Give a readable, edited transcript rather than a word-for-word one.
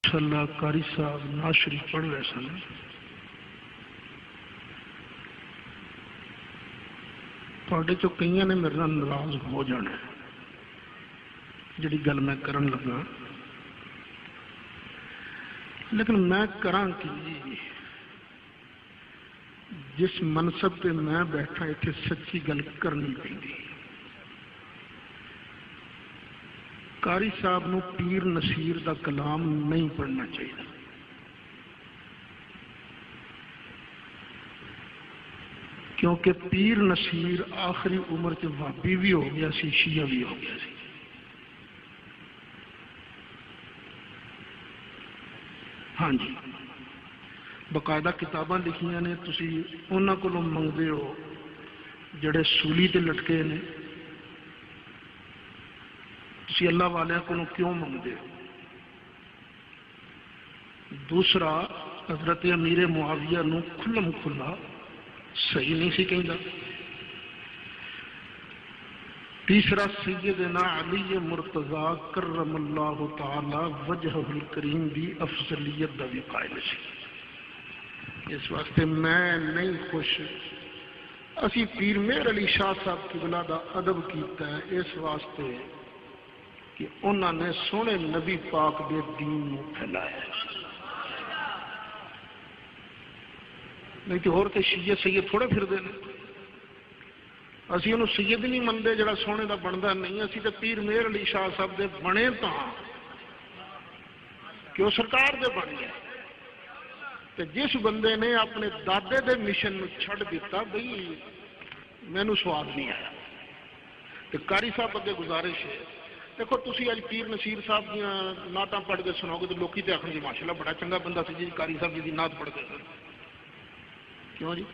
ماشاءاللہ قاری صاحب نعت شریف پڑھ رہے سن. تھوڑے چو کئی نے میرے نال ناراض ہو جانا جڑی گل میں کرن لگا، لیکن میں کراں کی جس منصب پہ میں بیٹھا اتنے سچی گل کرنی پڑی. قاری صاحب نو پیر نصیر دا کلام نہیں پڑھنا چاہیے. کیونکہ پیر نصیر آخری عمر چ وہابی بھی ہو گیا سی، شیعہ بھی ہو گیا سی. ہاں جی، باقاعدہ کتاباں لکھیاں نے، تسی انہاں کولوں منگدے ہو جڑے سولی تے لٹکے نے، تسی اللہ والیاں کولوں کیوں منگدے ہو؟ دوسرا، حضرت امیر معاویہ نو کھلم کھلا صحیح نہیں سی کہندا. تیسرا، سیدنا علی مرتضی کرم اللہ تعالی وجہہ الکریم دی افضلیت دا بھی قائل سی. اس واسطے میں نہیں خوش. اسی پیر مہر علی شاہ صاحب قبلہ دا ادب کیتا ہے اس واسطے کہ انہوں نے سونے نبی پاک دے دین نو پھیلایا. نہیں تو اور شیعہ سید تھوڑے پھر دے. اسی انہوں سید نہیں منتے جڑا سونے دا بنتا نہیں. اسی تو پیر مہر علی شاہ صاحب دے بنے تا کہ وہ سرکار دے بن گئے. تو جس بندے نے اپنے دادے دے مشن میں چھڑ دیتا بھئی مینو سواد نہیں آیا. تو قاری صاحب اگے گزارش ہے، دیکھو تسی اج پیر نصیر صاحب دیا نعتاں پڑھ کے سناؤ گے تو لوکی تے آکھن گے ماشاءاللہ بڑا چنگا بندہ سی جی قاری صاحب جی دی نعت پڑھ کے. کیوں جی؟